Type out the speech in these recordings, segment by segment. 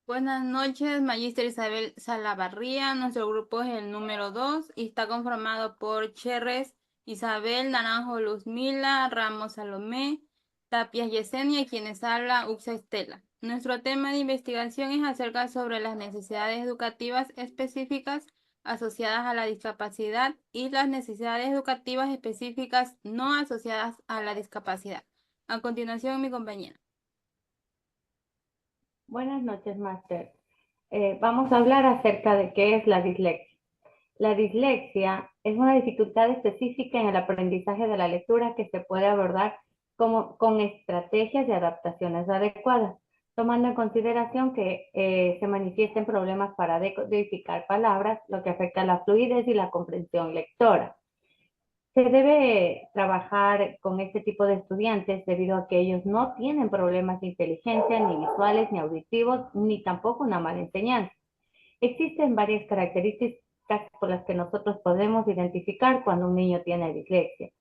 Buenas noches, Magíster Isabel Salavarría. Nuestro grupo es el número 2 y está conformado por Cherres Isabel, Naranjo Luzmila, Ramos Salomé, Tapias Yesenia y quienes habla Uxa Estela. Nuestro tema de investigación es acerca sobre las necesidades educativas específicas asociadas a la discapacidad y las necesidades educativas específicas no asociadas a la discapacidad. A continuación, mi compañera. Buenas noches, Máster. Vamos a hablar acerca de qué es la dislexia. La dislexia es una dificultad específica en el aprendizaje de la lectura que se puede abordar con estrategias de adaptaciones adecuadas, tomando en consideración que se manifiesten problemas para decodificar palabras, lo que afecta a la fluidez y la comprensión lectora. Se debe trabajar con este tipo de estudiantes debido a que ellos no tienen problemas de inteligencia, ni visuales, ni auditivos, ni tampoco una mala enseñanza. Existen varias características por las que nosotros podemos identificar cuando un niño tiene dislexia.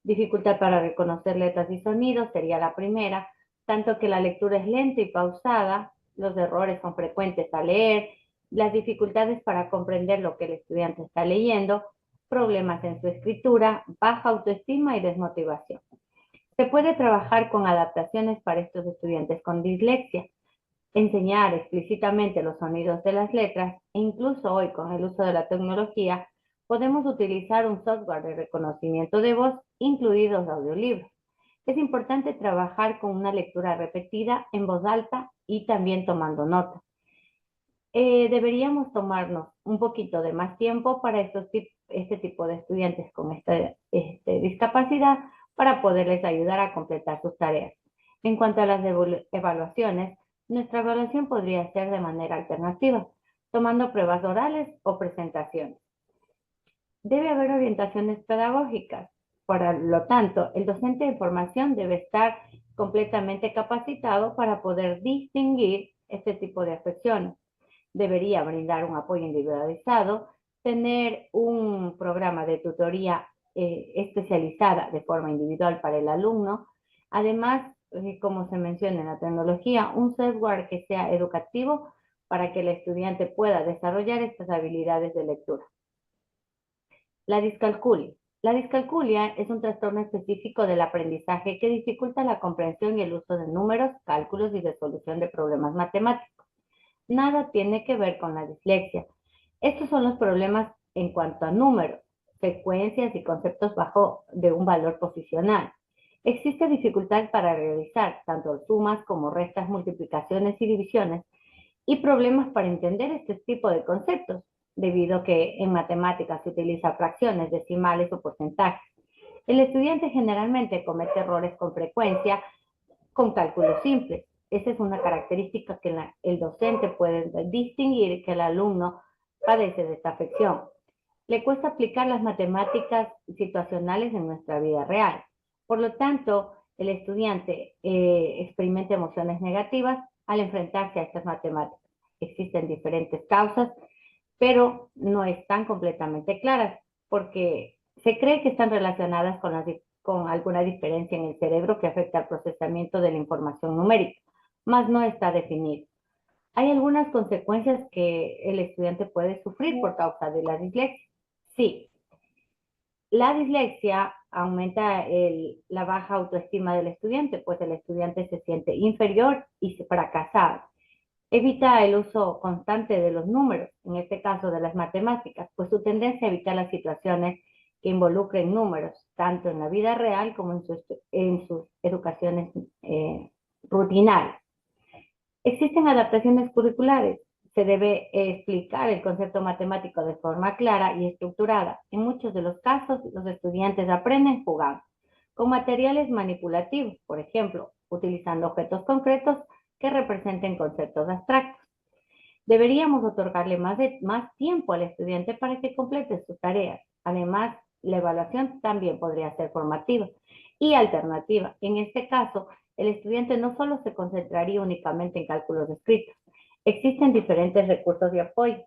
Dificultad para reconocer letras y sonidos sería la primera, tanto que la lectura es lenta y pausada, los errores son frecuentes al leer, las dificultades para comprender lo que el estudiante está leyendo, problemas en su escritura, baja autoestima y desmotivación. Se puede trabajar con adaptaciones para estos estudiantes con dislexia, enseñar explícitamente los sonidos de las letras e incluso hoy con el uso de la tecnología podemos utilizar un software de reconocimiento de voz incluidos audiolibros. Es importante trabajar con una lectura repetida en voz alta y también tomando notas. Deberíamos tomarnos un poquito de más tiempo para este tipo de estudiantes con esta discapacidad para poderles ayudar a completar sus tareas. En cuanto a las evaluaciones, nuestra evaluación podría ser de manera alternativa, tomando pruebas orales o presentaciones. Debe haber orientaciones pedagógicas. Por lo tanto, el docente de formación debe estar completamente capacitado para poder distinguir este tipo de afecciones. Debería brindar un apoyo individualizado, tener un programa de tutoría especializada de forma individual para el alumno. Además, como se menciona en la tecnología, un software que sea educativo para que el estudiante pueda desarrollar estas habilidades de lectura. La discalculia. La discalculia es un trastorno específico del aprendizaje que dificulta la comprensión y el uso de números, cálculos y resolución de problemas matemáticos. Nada tiene que ver con la dislexia. Estos son los problemas en cuanto a números, secuencias y conceptos bajo de un valor posicional. Existe dificultad para realizar tanto sumas como restas, multiplicaciones y divisiones, y problemas para entender este tipo de conceptos, debido a que en matemáticas se utiliza fracciones, decimales o porcentajes. El estudiante generalmente comete errores con frecuencia con cálculos simples. Esa es una característica que el docente puede distinguir que el alumno padece de esta afección. Le cuesta aplicar las matemáticas situacionales en nuestra vida real. Por lo tanto, el estudiante experimenta emociones negativas al enfrentarse a estas matemáticas. Existen diferentes causas, pero no están completamente claras porque se cree que están relacionadas con alguna diferencia en el cerebro que afecta al procesamiento de la información numérica, mas no está definido. ¿Hay algunas consecuencias que el estudiante puede sufrir por causa de la dislexia? Sí, la dislexia aumenta la baja autoestima del estudiante, pues el estudiante se siente inferior y fracasado. Evita el uso constante de los números, en este caso de las matemáticas, pues su tendencia a evitar las situaciones que involucren números, tanto en la vida real como en sus educaciones rutinarias. Existen adaptaciones curriculares. Se debe explicar el concepto matemático de forma clara y estructurada. En muchos de los casos, los estudiantes aprenden jugando, con materiales manipulativos, por ejemplo, utilizando objetos concretos que representen conceptos abstractos. Deberíamos otorgarle más tiempo al estudiante para que complete sus tareas. Además, la evaluación también podría ser formativa y alternativa. En este caso, el estudiante no solo se concentraría únicamente en cálculos escritos. Existen diferentes recursos de apoyo.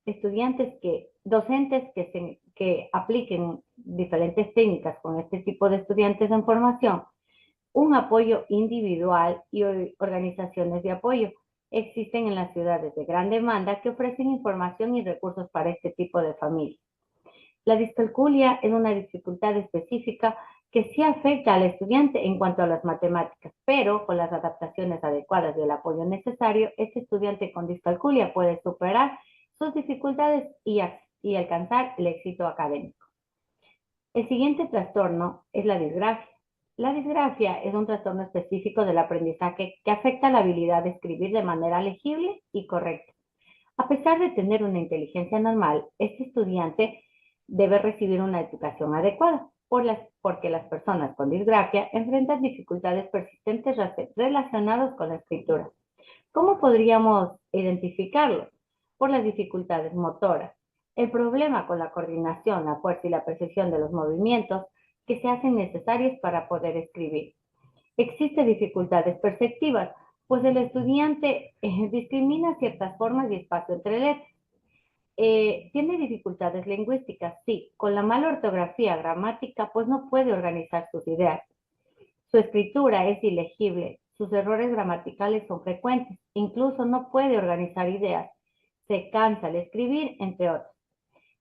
Docentes que apliquen diferentes técnicas con este tipo de estudiantes en formación, un apoyo individual y organizaciones de apoyo existen en las ciudades de gran demanda que ofrecen información y recursos para este tipo de familias. La discalculia es una dificultad específica que sí afecta al estudiante en cuanto a las matemáticas, pero con las adaptaciones adecuadas y el apoyo necesario, este estudiante con discalculia puede superar sus dificultades y alcanzar el éxito académico. El siguiente trastorno es la disgrafia. La disgrafia es un trastorno específico del aprendizaje que afecta la habilidad de escribir de manera legible y correcta. A pesar de tener una inteligencia normal, este estudiante debe recibir una educación adecuada, porque las personas con disgrafia enfrentan dificultades persistentes relacionadas con la escritura. ¿Cómo podríamos identificarlo? Por las dificultades motoras, el problema con la coordinación, la fuerza y la precisión de los movimientos que se hacen necesarios para poder escribir. Existen dificultades perceptivas, pues el estudiante discrimina ciertas formas y espacio entre letras. ¿Tiene dificultades lingüísticas? Sí, con la mala ortografía, gramática, pues no puede organizar sus ideas. Su escritura es ilegible, sus errores gramaticales son frecuentes, incluso no puede organizar ideas, se cansa al escribir, entre otros.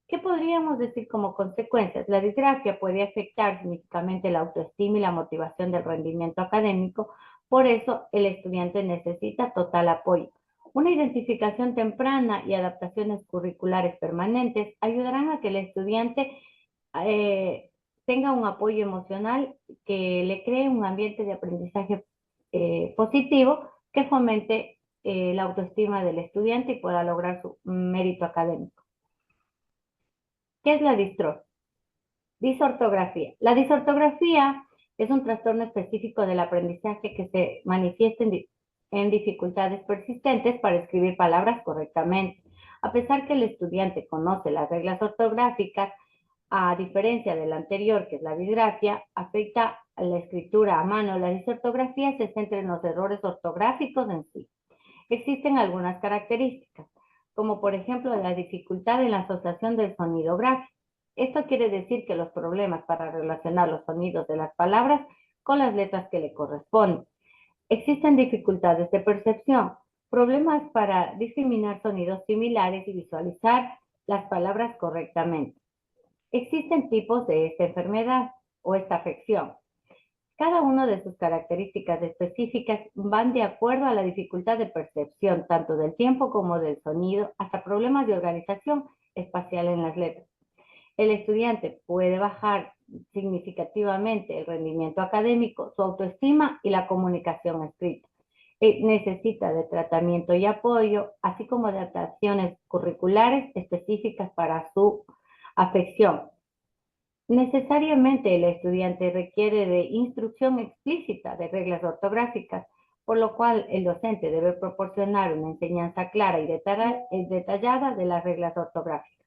¿Qué podríamos decir como consecuencias? La disgrafia puede afectar significativamente la autoestima y la motivación del rendimiento académico, por eso el estudiante necesita total apoyo. Una identificación temprana y adaptaciones curriculares permanentes ayudarán a que el estudiante tenga un apoyo emocional que le cree un ambiente de aprendizaje positivo que fomente la autoestima del estudiante y pueda lograr su mérito académico. ¿Qué es la disortografía? La disortografía es un trastorno específico del aprendizaje que se manifiesta en dificultades persistentes para escribir palabras correctamente. A pesar que el estudiante conoce las reglas ortográficas, a diferencia del anterior, que es la disgrafia, afecta a la escritura a mano. La disortografía se centra en los errores ortográficos en sí. Existen algunas características, como por ejemplo la dificultad en la asociación del sonido gráfico. Esto quiere decir que los problemas para relacionar los sonidos de las palabras con las letras que le corresponden. Existen dificultades de percepción, problemas para discriminar sonidos similares y visualizar las palabras correctamente. Existen tipos de esta enfermedad o esta afección. Cada una de sus características específicas van de acuerdo a la dificultad de percepción, tanto del tiempo como del sonido, hasta problemas de organización espacial en las letras. El estudiante puede bajar significativamente el rendimiento académico, su autoestima y la comunicación escrita. Necesita de tratamiento y apoyo, así como de adaptaciones curriculares específicas para su afección. Necesariamente el estudiante requiere de instrucción explícita de reglas ortográficas, por lo cual el docente debe proporcionar una enseñanza clara y detallada de las reglas ortográficas.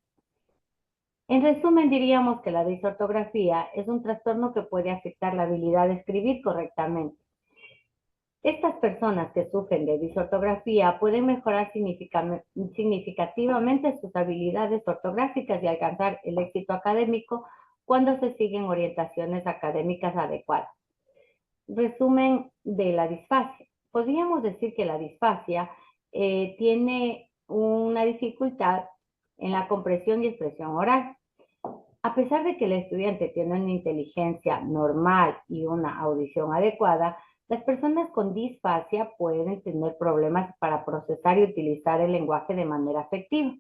En resumen, diríamos que la disortografía es un trastorno que puede afectar la habilidad de escribir correctamente. Estas personas que sufren de disortografía pueden mejorar significativamente sus habilidades ortográficas y alcanzar el éxito académico cuando se siguen orientaciones académicas adecuadas. Resumen de la disfasia. Podríamos decir que la disfasia tiene una dificultad en la comprensión y expresión oral. A pesar de que el estudiante tiene una inteligencia normal y una audición adecuada, las personas con disfasia pueden tener problemas para procesar y utilizar el lenguaje de manera efectiva.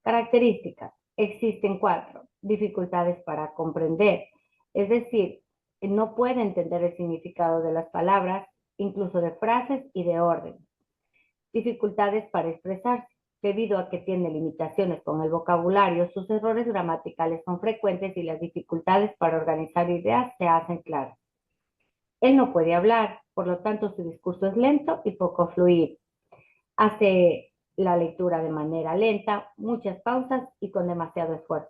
Características. Existen 4. Dificultades para comprender, es decir, no puede entender el significado de las palabras, incluso de frases y de orden. Dificultades para expresarse. Debido a que tiene limitaciones con el vocabulario, sus errores gramaticales son frecuentes y las dificultades para organizar ideas se hacen claras. Él no puede hablar, por lo tanto su discurso es lento y poco fluido. Hace la lectura de manera lenta, muchas pausas y con demasiado esfuerzo.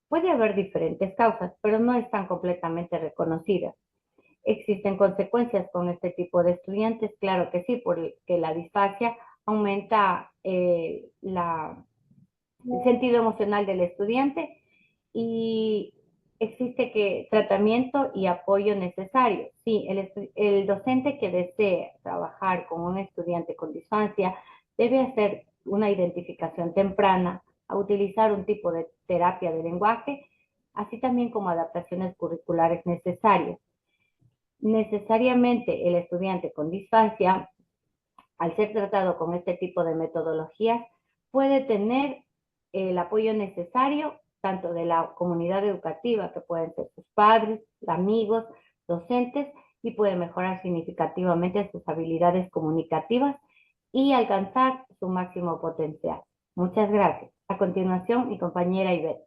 Puede haber diferentes causas, pero no están completamente reconocidas. ¿Existen consecuencias con este tipo de estudiantes? Claro que sí, porque la disfasia aumenta el sentido emocional del estudiante y existe que tratamiento y apoyo necesario. Sí, el docente que desee trabajar con un estudiante con disfancia debe hacer una identificación temprana, a utilizar un tipo de terapia de lenguaje, así también como adaptaciones curriculares necesarias. Necesariamente el estudiante con disfancia, al ser tratado con este tipo de metodologías, puede tener el apoyo necesario tanto de la comunidad educativa, que pueden ser sus padres, amigos, docentes, y puede mejorar significativamente sus habilidades comunicativas y alcanzar su máximo potencial. Muchas gracias. A continuación, mi compañera Ivette.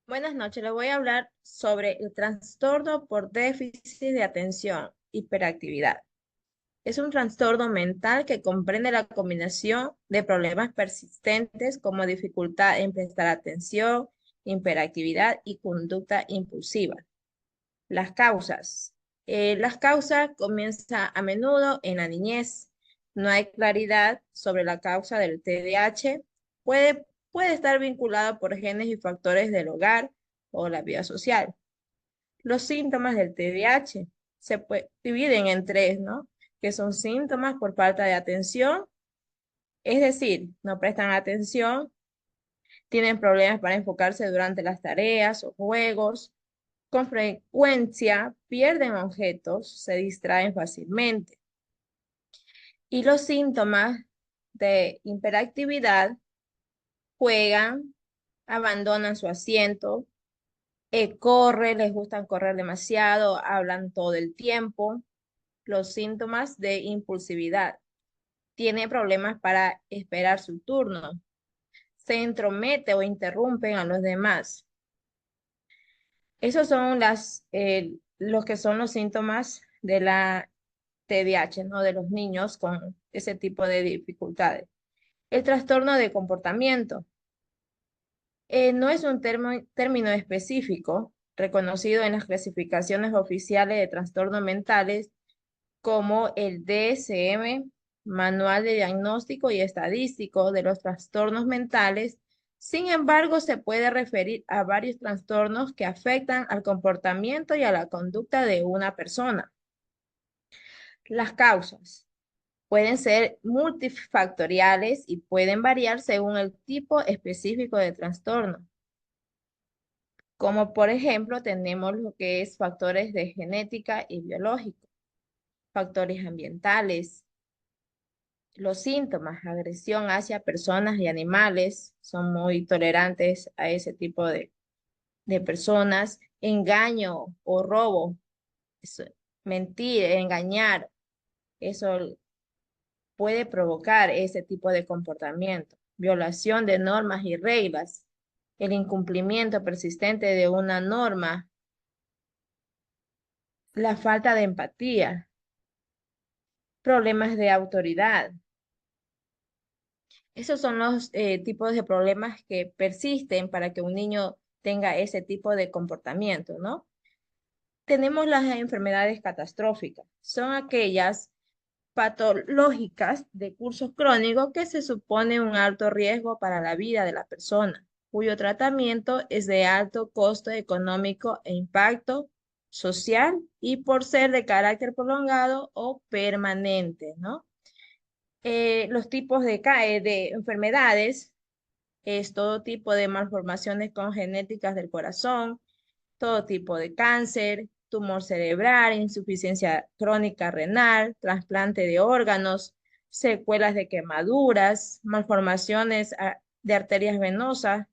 Buenas noches, le voy a hablar sobre el trastorno por déficit de atención, hiperactividad. Es un trastorno mental que comprende la combinación de problemas persistentes como dificultad en prestar atención, hiperactividad y conducta impulsiva. Las causas. Las causas comienzan a menudo en la niñez. No hay claridad sobre la causa del TDAH. Puede estar vinculado por genes y factores del hogar o la vida social. Los síntomas del TDAH dividen en tres, ¿no? Que son síntomas por falta de atención, es decir, no prestan atención, tienen problemas para enfocarse durante las tareas o juegos, con frecuencia pierden objetos, se distraen fácilmente. Y los síntomas de hiperactividad: juegan, abandonan su asiento, les gustan correr demasiado, hablan todo el tiempo. Los síntomas de impulsividad: tiene problemas para esperar su turno, se entromete o interrumpen a los demás. Esos son los que son los síntomas de la TDAH, ¿no? De los niños con ese tipo de dificultades. El trastorno de comportamiento no es un término específico reconocido en las clasificaciones oficiales de trastornos mentales como el DSM, Manual de Diagnóstico y Estadístico de los Trastornos Mentales. Sin embargo, se puede referir a varios trastornos que afectan al comportamiento y a la conducta de una persona. Las causas pueden ser multifactoriales y pueden variar según el tipo específico de trastorno. Como por ejemplo, tenemos lo que es factores de genética y biológico, factores ambientales. Los síntomas: agresión hacia personas y animales, son muy tolerantes a ese tipo de personas. Engaño o robo, mentir, engañar, eso puede provocar ese tipo de comportamiento. Violación de normas y reglas, el incumplimiento persistente de una norma, la falta de empatía, problemas de autoridad. Esos son los tipos de problemas que persisten para que un niño tenga ese tipo de comportamiento, ¿no? Tenemos las enfermedades catastróficas. Son aquellas patológicas de curso crónico que se supone un alto riesgo para la vida de la persona, cuyo tratamiento es de alto costo económico e impacto social y por ser de carácter prolongado o permanente, ¿no? Los tipos de enfermedades es todo tipo de malformaciones congenéticas del corazón, todo tipo de cáncer, tumor cerebral, insuficiencia crónica renal, trasplante de órganos, secuelas de quemaduras, malformaciones de arterias venosas,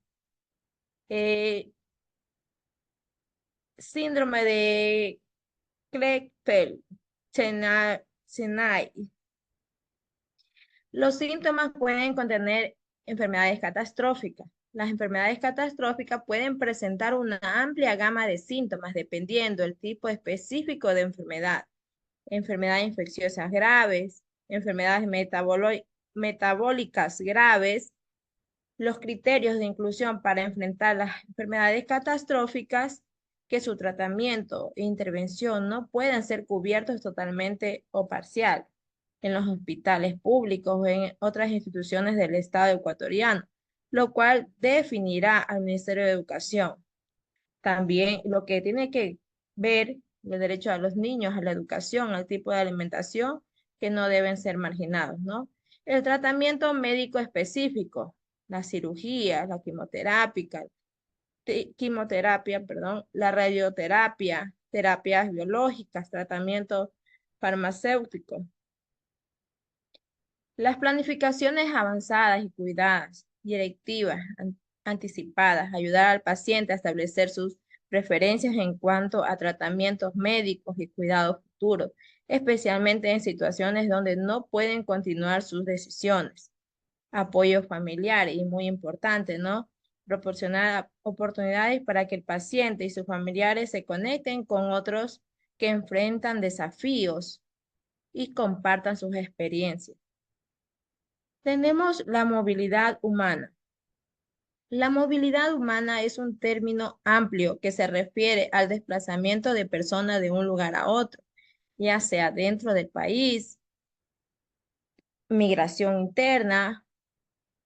eh, síndrome de Kleefeld-Chennai. Los síntomas pueden contener enfermedades catastróficas. Las enfermedades catastróficas pueden presentar una amplia gama de síntomas dependiendo del tipo específico de enfermedad. Enfermedades infecciosas graves, enfermedades metabólicas graves. Los criterios de inclusión para enfrentar las enfermedades catastróficas, que su tratamiento e intervención no puedan ser cubiertos totalmente o parcial en los hospitales públicos o en otras instituciones del Estado ecuatoriano. lo cual definirá al Ministerio de Educación. También lo que tiene que ver el derecho a los niños a la educación, al tipo de alimentación que no deben ser marginados, ¿no? El tratamiento médico específico, la cirugía, la quimioterapia, perdón, la radioterapia, terapias biológicas, tratamiento farmacéutico. Las planificaciones avanzadas y cuidadas, directivas, anticipadas, ayudar al paciente a establecer sus preferencias en cuanto a tratamientos médicos y cuidados futuros, especialmente en situaciones donde no pueden continuar sus decisiones. Apoyo familiar y muy importante, ¿no? Proporcionar oportunidades para que el paciente y sus familiares se conecten con otros que enfrentan desafíos y compartan sus experiencias. Tenemos la movilidad humana. La movilidad humana es un término amplio que se refiere al desplazamiento de personas de un lugar a otro, ya sea dentro del país, migración interna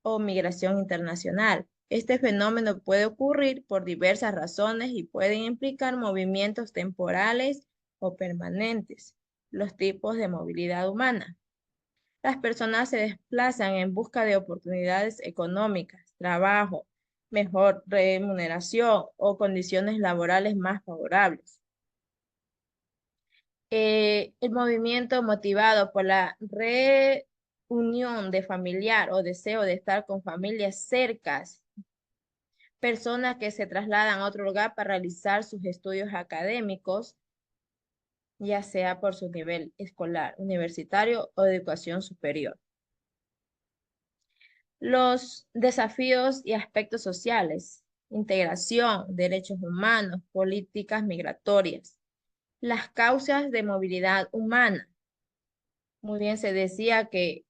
o migración internacional. Este fenómeno puede ocurrir por diversas razones y pueden implicar movimientos temporales o permanentes. Los tipos de movilidad humana. Las personas se desplazan en busca de oportunidades económicas, trabajo, mejor remuneración o condiciones laborales más favorables. El movimiento motivado por la reunión de familiar o deseo de estar con familias cercas, personas que se trasladan a otro lugar para realizar sus estudios académicos, ya sea por su nivel escolar, universitario o de educación superior. Los desafíos y aspectos sociales, integración, derechos humanos, políticas migratorias. Las causas de movilidad humana. Muy bien, se decía que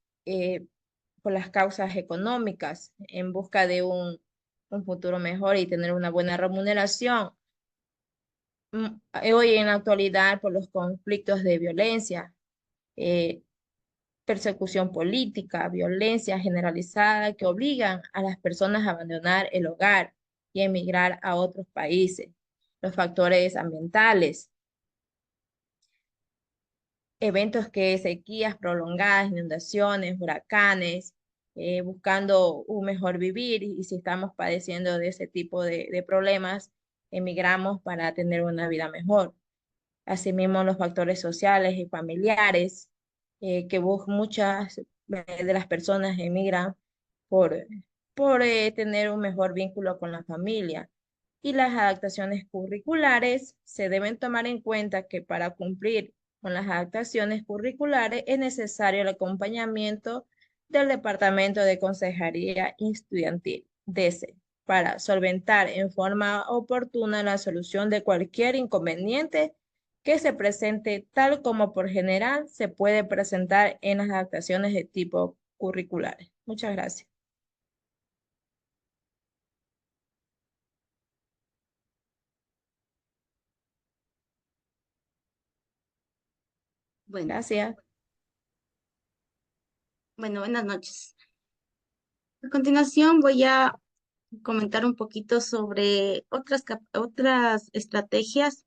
por las causas económicas, en busca de un futuro mejor y tener una buena remuneración. Hoy en la actualidad, por los conflictos de violencia, eh, persecución política, violencia generalizada que obligan a las personas a abandonar el hogar y emigrar a otros países. Los factores ambientales, eventos que sequías prolongadas, inundaciones, huracanes, buscando un mejor vivir y si estamos padeciendo de ese tipo de problemas, emigramos para tener una vida mejor. Asimismo, los factores sociales y familiares, que muchas de las personas emigran por, por tener un mejor vínculo con la familia. Y las adaptaciones curriculares se deben tomar en cuenta que para cumplir con las adaptaciones curriculares es necesario el acompañamiento del Departamento de Consejería Estudiantil, DECE, para solventar en forma oportuna la solución de cualquier inconveniente que se presente, tal como por general se puede presentar en las adaptaciones de tipo curriculares. Muchas gracias. Bueno, Gracias. buenas noches. A continuación voy a comentar un poquito sobre otras estrategias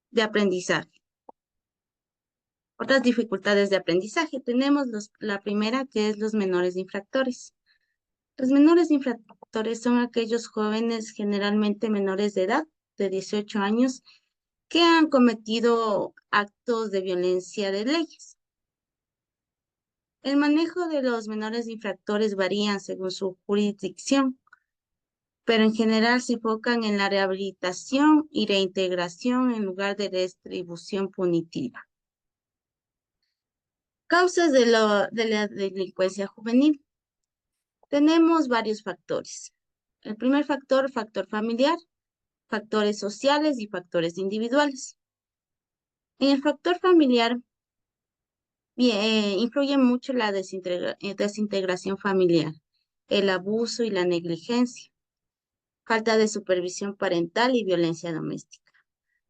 de aprendizaje, otras dificultades de aprendizaje. Tenemos la primera, que es los menores infractores. Los menores infractores son aquellos jóvenes generalmente menores de edad, de 18 años, que han cometido actos de violencia de leyes. El manejo de los menores infractores varía según su jurisdicción, pero en general se enfocan en la rehabilitación y reintegración en lugar de retribución punitiva. Causas de la delincuencia juvenil. Tenemos varios factores. El primer factor, factor familiar, factores sociales y factores individuales. En el factor familiar, influye mucho la desintegración familiar, el abuso y la negligencia, falta de supervisión parental y violencia doméstica.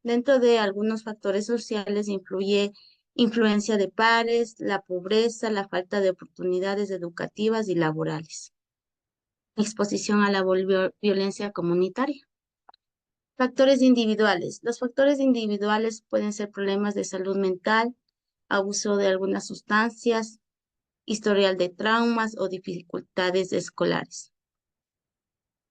Dentro de algunos factores sociales influye influencia de pares, la pobreza, la falta de oportunidades educativas y laborales. exposición a la violencia comunitaria. Factores individuales. Los factores individuales pueden ser problemas de salud mental, abuso de algunas sustancias, historial de traumas o dificultades escolares.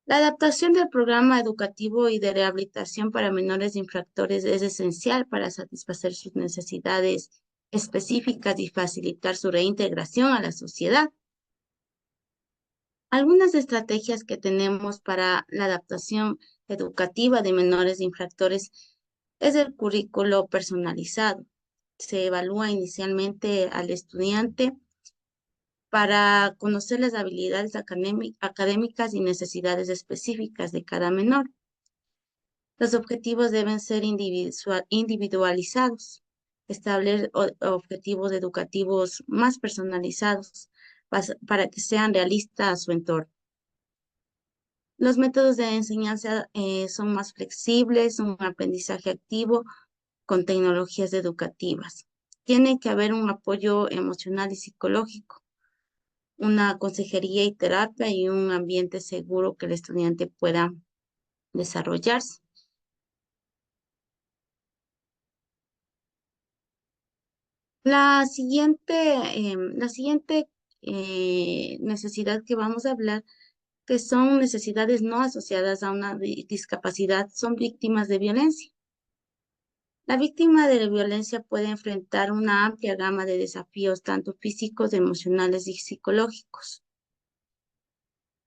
La adaptación del programa educativo y de rehabilitación para menores infractores es esencial para satisfacer sus necesidades específicas y facilitar su reintegración a la sociedad. Algunas estrategias que tenemos para la adaptación educativa de menores infractores es el currículo personalizado. Se evalúa inicialmente al estudiante para conocer las habilidades académicas y necesidades específicas de cada menor. Los objetivos deben ser individualizados, establecer objetivos educativos más personalizados para que sean realistas a su entorno. Los métodos de enseñanza son más flexibles, un aprendizaje activo con tecnologías educativas. Tiene que haber un apoyo emocional y psicológico, una consejería y terapia y un ambiente seguro que el estudiante pueda desarrollarse. La siguiente necesidad que vamos a hablar, que son necesidades no asociadas a una discapacidad, son víctimas de violencia. La víctima de la violencia puede enfrentar una amplia gama de desafíos, tanto físicos, emocionales y psicológicos.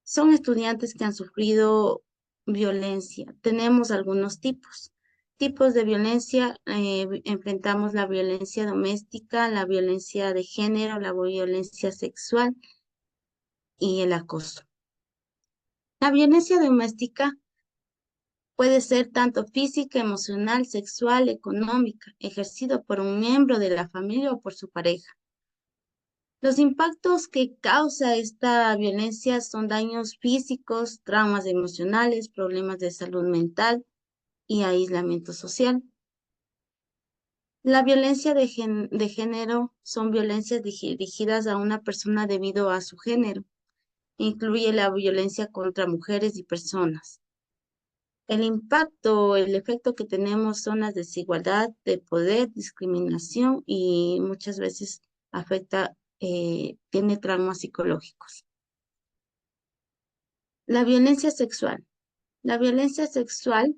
Son estudiantes que han sufrido violencia. Tenemos algunos tipos. Tipos de violencia, enfrentamos la violencia doméstica, la violencia de género, la violencia sexual y el acoso. La violencia doméstica puede ser tanto física, emocional, sexual, económica, ejercido por un miembro de la familia o por su pareja. Los impactos que causa esta violencia son daños físicos, traumas emocionales, problemas de salud mental y aislamiento social. La violencia de género son violencias dirigidas a una persona debido a su género. Incluye la violencia contra mujeres y personas. El impacto, el efecto que tenemos son las desigualdad de poder, discriminación y muchas veces afecta, tiene traumas psicológicos. La violencia sexual. La violencia sexual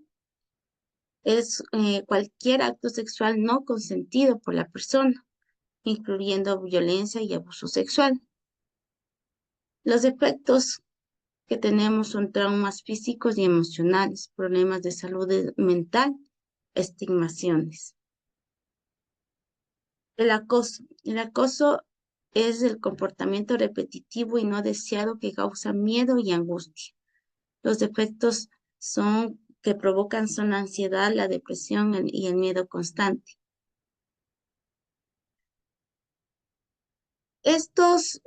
es cualquier acto sexual no consentido por la persona, incluyendo violencia y abuso sexual. Los efectos que tenemos son traumas físicos y emocionales, problemas de salud mental, estigmaciones. El acoso. El acoso es el comportamiento repetitivo y no deseado que causa miedo y angustia. Los efectos que provocan son la ansiedad, la depresión y el miedo constante. Estas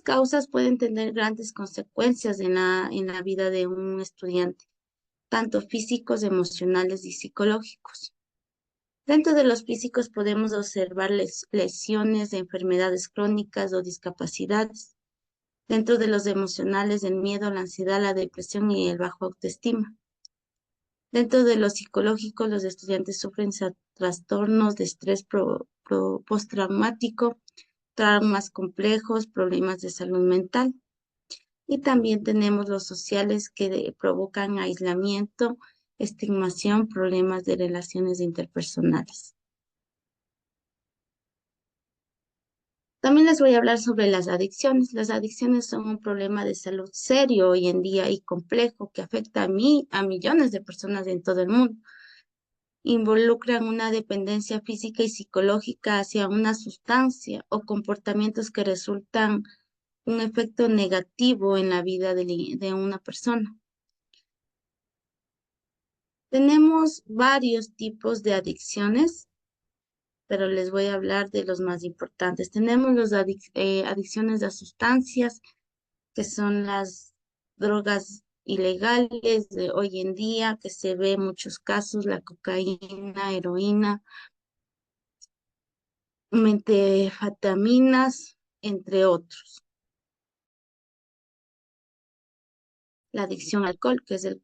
causas pueden tener grandes consecuencias en la vida de un estudiante, tanto físicos, emocionales y psicológicos. Dentro de los físicos podemos observar lesiones de enfermedades crónicas o discapacidades. Dentro de los emocionales, el miedo, la ansiedad, la depresión y el bajo autoestima. Dentro de los psicológicos, los estudiantes sufren trastornos de estrés postraumático, traumas complejos, problemas de salud mental. Y también tenemos los sociales que provocan aislamiento, estigmación, problemas de relaciones interpersonales. También les voy a hablar sobre las adicciones. Las adicciones son un problema de salud serio hoy en día y complejo que afecta a millones de personas en todo el mundo. Involucran una dependencia física y psicológica hacia una sustancia o comportamientos que resultan un efecto negativo en la vida de una persona. Tenemos varios tipos de adicciones, pero les voy a hablar de los más importantes. Tenemos las adicciones a sustancias, que son las drogas ilegales de hoy en día, que se ve en muchos casos, la cocaína, heroína, metanfetaminas, entre otros. la adicción al alcohol, que es el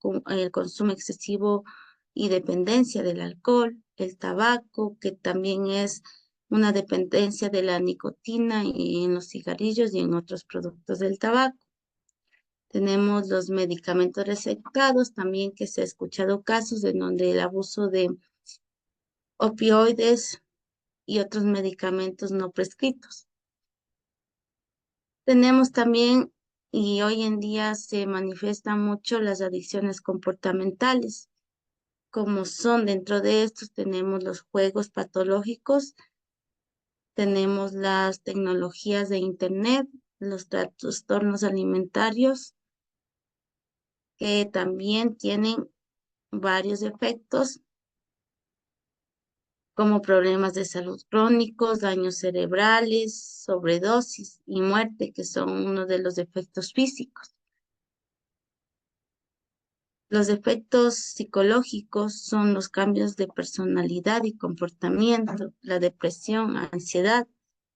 consumo excesivo y dependencia del alcohol, el tabaco, que también es una dependencia de la nicotina y en los cigarrillos y en otros productos del tabaco. Tenemos los medicamentos recetados, también que se ha escuchado casos en donde el abuso de opioides y otros medicamentos no prescritos. Tenemos también, y hoy en día se manifiestan mucho las adicciones comportamentales, como son dentro de estos tenemos los juegos patológicos, tenemos las tecnologías de Internet, los trastornos alimentarios, que también tienen varios efectos, como problemas de salud crónicos, daños cerebrales, sobredosis y muerte, que son uno de los efectos físicos. Los efectos psicológicos son los cambios de personalidad y comportamiento, la depresión, ansiedad,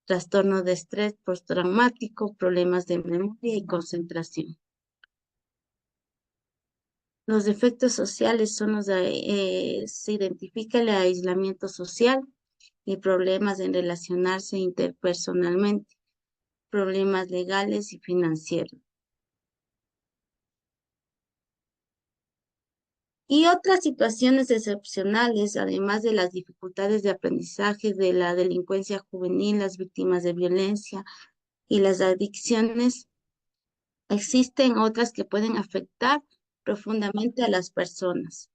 trastorno de estrés postraumático, problemas de memoria y concentración. Los efectos sociales son se identifica el aislamiento social y problemas en relacionarse interpersonalmente, problemas legales y financieros. Y otras situaciones excepcionales, además de las dificultades de aprendizaje, de la delincuencia juvenil, las víctimas de violencia y las adicciones, existen otras que pueden afectar profundamente a las personas.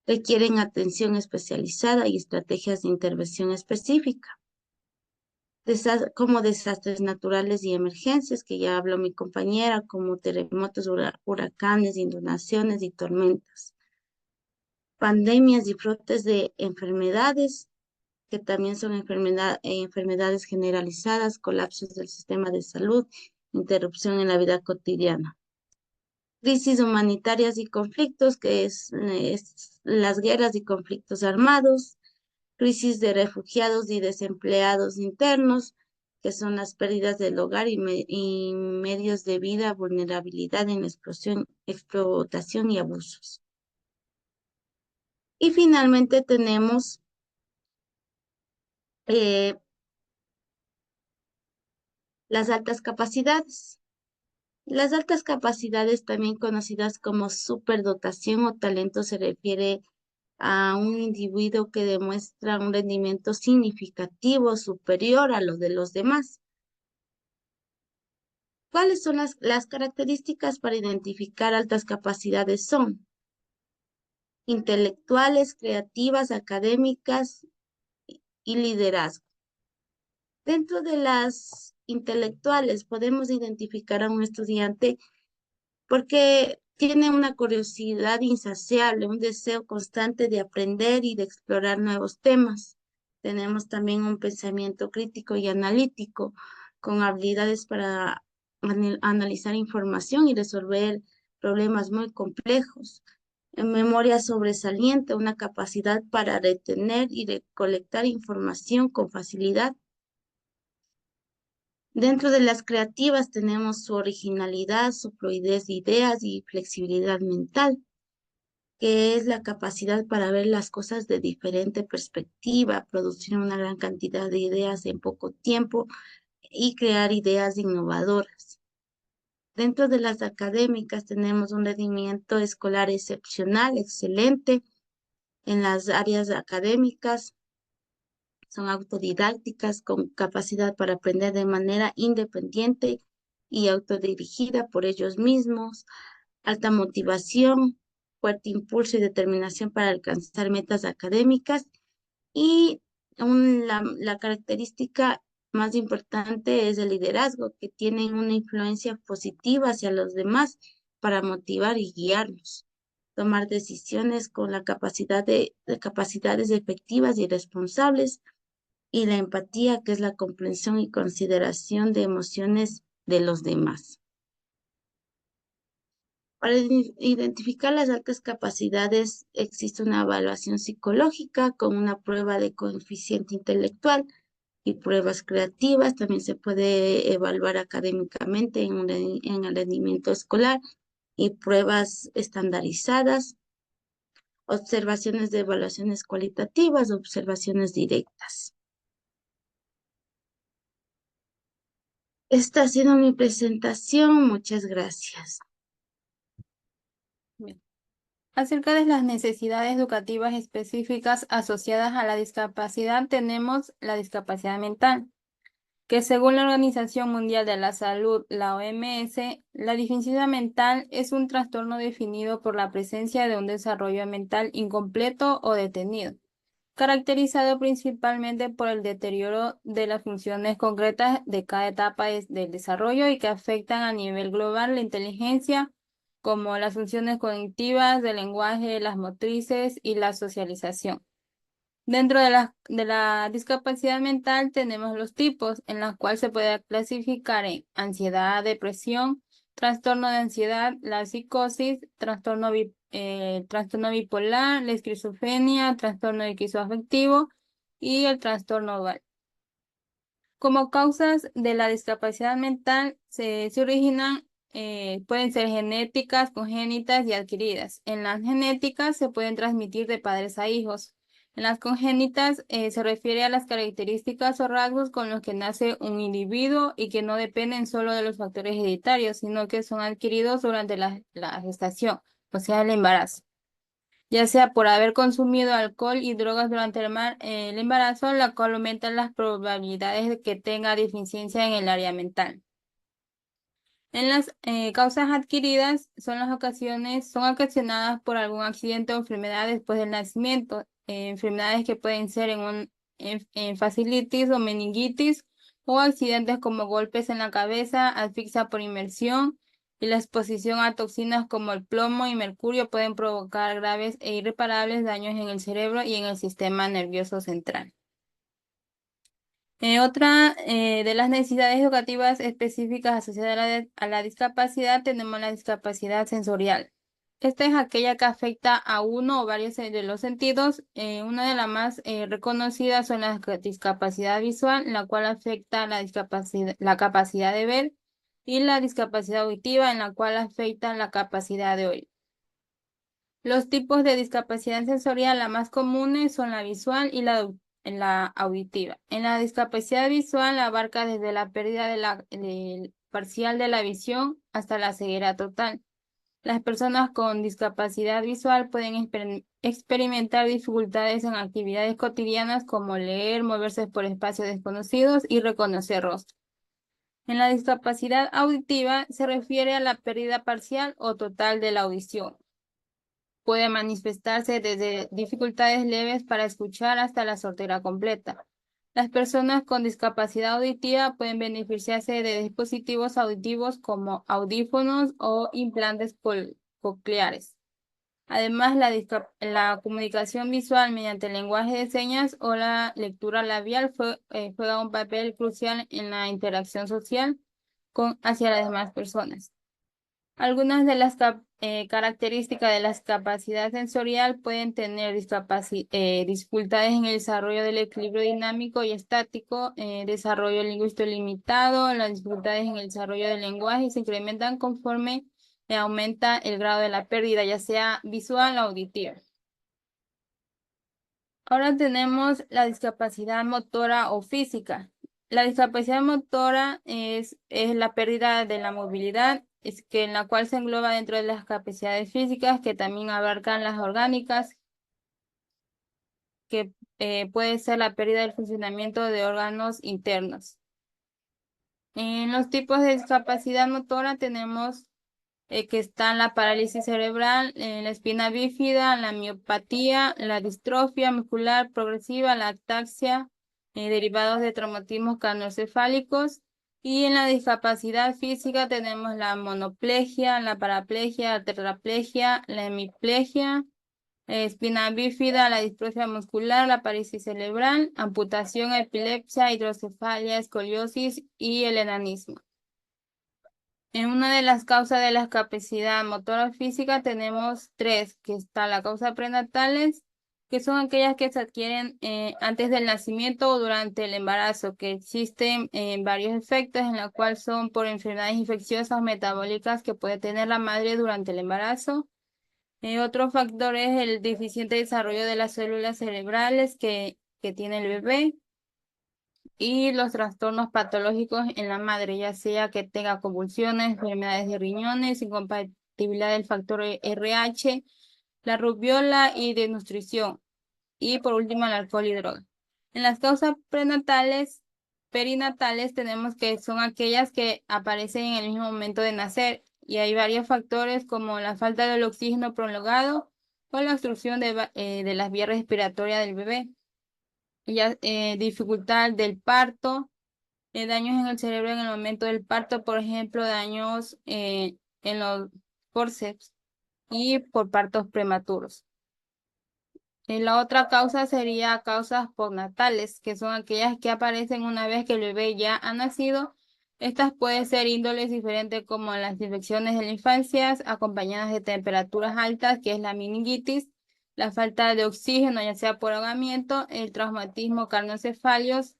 Requieren atención especializada y estrategias de intervención específica, como desastres naturales y emergencias, que ya habló mi compañera, como terremotos, huracanes, inundaciones y tormentas. Pandemias y brotes de enfermedades, que también son enfermedades generalizadas, colapsos del sistema de salud, interrupción en la vida cotidiana. Crisis humanitarias y conflictos, que es las guerras y conflictos armados, crisis de refugiados y desempleados internos, que son las pérdidas del hogar y medios de vida, vulnerabilidad en explotación y abusos. Y finalmente tenemos las altas capacidades. Las altas capacidades, también conocidas como superdotación o talento, se refiere a un individuo que demuestra un rendimiento significativo superior a lo de los demás. ¿Cuáles son las características para identificar altas capacidades? Son intelectuales, creativas, académicas y liderazgo. Dentro de las intelectuales podemos identificar a un estudiante porque tiene una curiosidad insaciable, un deseo constante de aprender y de explorar nuevos temas. Tenemos también un pensamiento crítico y analítico, con habilidades para analizar información y resolver problemas muy complejos. En memoria sobresaliente, una capacidad para retener y recolectar información con facilidad. Dentro de las creativas tenemos su originalidad, su fluidez de ideas y flexibilidad mental, que es la capacidad para ver las cosas de diferente perspectiva, producir una gran cantidad de ideas en poco tiempo y crear ideas innovadoras. Dentro de las académicas tenemos un rendimiento escolar excepcional, excelente en las áreas académicas. Son autodidácticas con capacidad para aprender de manera independiente y autodirigida por ellos mismos, alta motivación, fuerte impulso y determinación para alcanzar metas académicas y la característica más importante es el liderazgo, que tienen una influencia positiva hacia los demás para motivar y guiarlos. Tomar decisiones con la capacidad de capacidades efectivas y responsables, y la empatía, que es la comprensión y consideración de emociones de los demás. Para identificar las altas capacidades existe una evaluación psicológica con una prueba de coeficiente intelectual y pruebas creativas. También se puede evaluar académicamente en el rendimiento escolar y pruebas estandarizadas, observaciones de evaluaciones cualitativas, observaciones directas. Esta ha sido mi presentación. Muchas gracias. Bien. Acerca de las necesidades educativas específicas asociadas a la discapacidad, tenemos la discapacidad mental, que según la Organización Mundial de la Salud, la OMS, la discapacidad mental es un trastorno definido por la presencia de un desarrollo mental incompleto o detenido, caracterizado principalmente por el deterioro de las funciones concretas de cada etapa del desarrollo y que afectan a nivel global la inteligencia, como las funciones cognitivas, del lenguaje, las motrices y la socialización. Dentro de la discapacidad mental tenemos los tipos, en los cuales se puede clasificar en ansiedad, depresión, trastorno de ansiedad, la psicosis, trastorno bipolar, la esquizofrenia, trastorno esquizoafectivo y el trastorno dual. Como causas de la discapacidad mental se originan, pueden ser genéticas, congénitas y adquiridas. En las genéticas se pueden transmitir de padres a hijos. En las congénitas se refiere a las características o rasgos con los que nace un individuo y que no dependen solo de los factores hereditarios, sino que son adquiridos durante la gestación, o sea, el embarazo. Ya sea por haber consumido alcohol y drogas durante el embarazo, la cual aumenta las probabilidades de que tenga deficiencia en el área mental. En las causas adquiridas son ocasionadas por algún accidente o enfermedad después del nacimiento, enfermedades que pueden ser en fasciitis o meningitis, o accidentes como golpes en la cabeza, asfixia por inmersión, y la exposición a toxinas como el plomo y mercurio pueden provocar graves e irreparables daños en el cerebro y en el sistema nervioso central. Otra de las necesidades educativas específicas asociadas a la discapacidad tenemos la discapacidad sensorial. Esta es aquella que afecta a uno o varios de los sentidos. Una de las más reconocidas son la discapacidad visual, la cual afecta la capacidad de ver, y la discapacidad auditiva, en la cual afecta la capacidad de oír. Los tipos de discapacidad sensorial, las más comunes son la visual y la auditiva. En la discapacidad visual abarca desde la pérdida parcial de la visión hasta la ceguera total. Las personas con discapacidad visual pueden experimentar dificultades en actividades cotidianas como leer, moverse por espacios desconocidos y reconocer rostros. En la discapacidad auditiva se refiere a la pérdida parcial o total de la audición. Puede manifestarse desde dificultades leves para escuchar hasta la sordera completa. Las personas con discapacidad auditiva pueden beneficiarse de dispositivos auditivos como audífonos o implantes cocleares. Además, la comunicación visual mediante el lenguaje de señas o la lectura labial juega un papel crucial en la interacción social hacia las demás personas. Algunas de las características de la discapacidad sensorial pueden tener dificultades en el desarrollo del equilibrio dinámico y estático, desarrollo lingüístico limitado, las dificultades en el desarrollo del lenguaje se incrementan conforme aumenta el grado de la pérdida, ya sea visual o auditiva. Ahora tenemos la discapacidad motora o física. La discapacidad motora es la pérdida de la movilidad, en la cual se engloba dentro de las capacidades físicas que también abarcan las orgánicas, que puede ser la pérdida del funcionamiento de órganos internos. En los tipos de discapacidad motora tenemos que están la parálisis cerebral, la espina bífida, la miopatía, la distrofia muscular progresiva, la ataxia, derivados de traumatismos craneoencefálicos. Y en la discapacidad física tenemos la monoplegia, la paraplegia, la tetraplegia, la hemiplegia, espina bífida, la distrofia muscular, la parálisis cerebral, amputación, epilepsia, hidrocefalia, escoliosis y el enanismo. En una de las causas de la discapacidad motora física tenemos tres, que está la causa prenatales, que son aquellas que se adquieren antes del nacimiento o durante el embarazo, que existen varios efectos en la cual son por enfermedades infecciosas metabólicas que puede tener la madre durante el embarazo. Otro factor es el deficiente desarrollo de las células cerebrales que tiene el bebé y los trastornos patológicos en la madre, ya sea que tenga convulsiones, enfermedades de riñones, incompatibilidad del factor RH, la rubiola y desnutrición. Y por último, el alcohol y droga. En las causas perinatales tenemos que son aquellas que aparecen en el mismo momento de nacer y hay varios factores como la falta del oxígeno prolongado o la obstrucción de las vías respiratorias del bebé, ya, dificultad del parto, daños en el cerebro en el momento del parto, por ejemplo, daños en los forceps y por partos prematuros. La otra causa sería causas postnatales, que son aquellas que aparecen una vez que el bebé ya ha nacido. Estas pueden ser índoles diferentes como las infecciones de la infancia, acompañadas de temperaturas altas, que es la meningitis, la falta de oxígeno, ya sea por ahogamiento, el traumatismo craneoencefalios,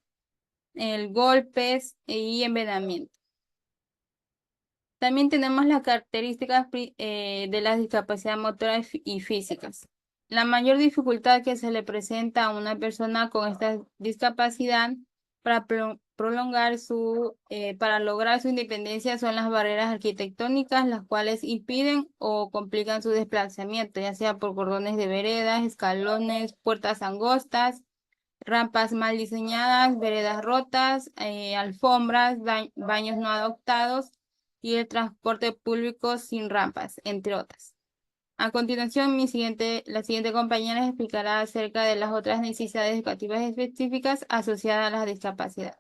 el golpes y envenenamiento. También tenemos las características de la discapacidad motora y físicas. La mayor dificultad que se le presenta a una persona con esta discapacidad para para lograr su independencia son las barreras arquitectónicas, las cuales impiden o complican su desplazamiento, ya sea por cordones de veredas, escalones, puertas angostas, rampas mal diseñadas, veredas rotas, alfombras, baños no adaptados y el transporte público sin rampas, entre otras. A continuación, la siguiente compañera explicará acerca de las otras necesidades educativas específicas asociadas a la discapacidad.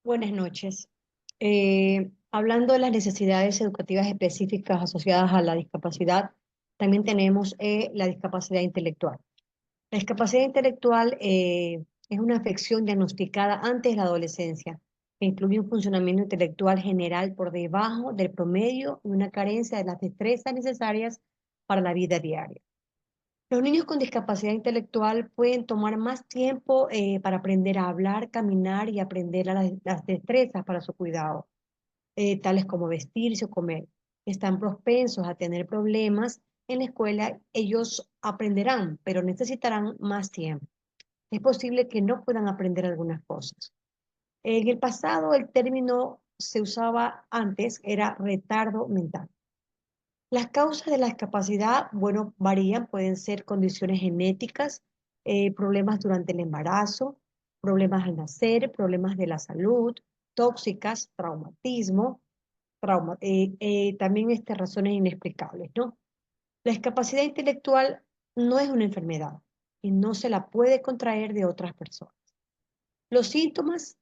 Buenas noches. Hablando de las necesidades educativas específicas asociadas a la discapacidad, también tenemos la discapacidad intelectual. La discapacidad intelectual es una afección diagnosticada antes de la adolescencia, que incluye un funcionamiento intelectual general por debajo del promedio y una carencia de las destrezas necesarias para la vida diaria. Los niños con discapacidad intelectual pueden tomar más tiempo para aprender a hablar, caminar y aprender las destrezas para su cuidado, tales como vestirse o comer. Están propensos a tener problemas en la escuela. Ellos aprenderán, pero necesitarán más tiempo. Es posible que no puedan aprender algunas cosas. En el pasado, el término se usaba antes, era retardo mental. Las causas de la discapacidad, bueno, varían, pueden ser condiciones genéticas, problemas durante el embarazo, problemas al nacer, problemas de la salud, tóxicas, traumatismo, también razones inexplicables, ¿no? La discapacidad intelectual no es una enfermedad y no se la puede contraer de otras personas. Los síntomas,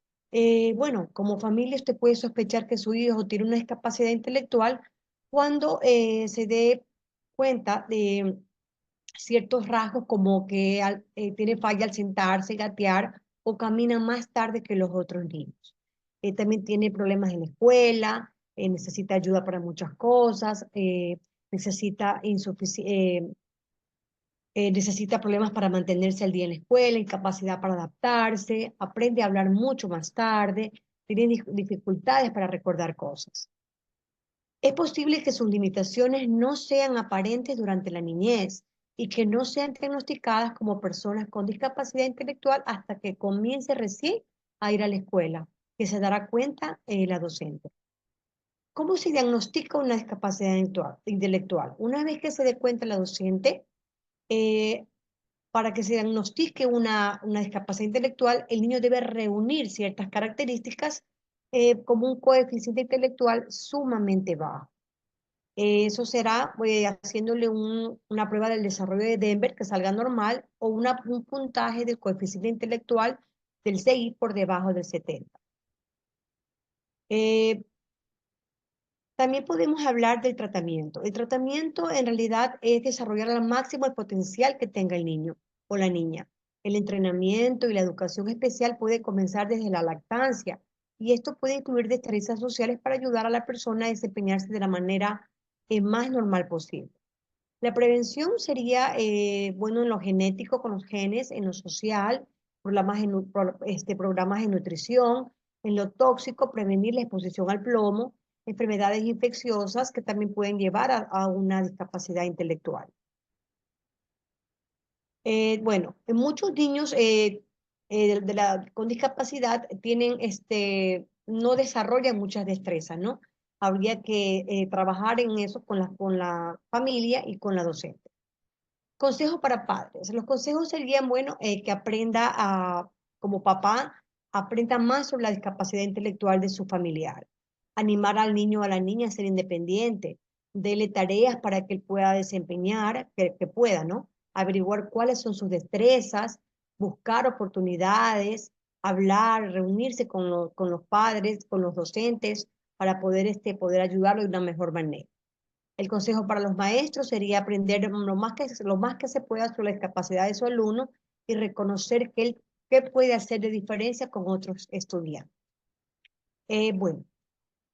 bueno, como familia usted puede sospechar que su hijo tiene una discapacidad intelectual cuando se dé cuenta de ciertos rasgos como que tiene falla al sentarse, gatear o camina más tarde que los otros niños. También tiene problemas en la escuela, necesita ayuda para muchas cosas, necesita problemas para mantenerse al día en la escuela, incapacidad para adaptarse, aprende a hablar mucho más tarde, tiene dificultades para recordar cosas. Es posible que sus limitaciones no sean aparentes durante la niñez y que no sean diagnosticadas como personas con discapacidad intelectual hasta que comience recién a ir a la escuela, que se dará cuenta la docente. ¿Cómo se diagnostica una discapacidad intelectual? Una vez que se dé cuenta la docente, para que se diagnostique una discapacidad intelectual, el niño debe reunir ciertas características como un coeficiente intelectual sumamente bajo. Eso será haciéndole una prueba del desarrollo de Denver que salga normal o un puntaje del coeficiente intelectual del CI por debajo del 70. También podemos hablar del tratamiento. El tratamiento en realidad es desarrollar al máximo el potencial que tenga el niño o la niña. El entrenamiento y la educación especial puede comenzar desde la lactancia y esto puede incluir destrezas sociales para ayudar a la persona a desempeñarse de la manera más normal posible. La prevención sería, bueno, en lo genético, con los genes, en lo social, programas de nutrición, en lo tóxico, prevenir la exposición al plomo, enfermedades infecciosas que también pueden llevar a una discapacidad intelectual. Bueno, en muchos niños con discapacidad no desarrollan muchas destrezas, ¿no? Habría que trabajar en eso con la familia y con la docente. Consejos para padres. Los consejos serían, bueno, que como papá, aprenda más sobre la discapacidad intelectual de su familiar. Animar al niño o a la niña a ser independiente. Dele tareas para que él pueda desempeñar, que pueda, ¿no? Averiguar cuáles son sus destrezas, buscar oportunidades, hablar, reunirse con los padres, con los docentes, para poder ayudarlo de una mejor manera. El consejo para los maestros sería aprender lo más que se pueda sobre la discapacidad de su alumno y reconocer qué puede hacer de diferencia con otros estudiantes. Bueno,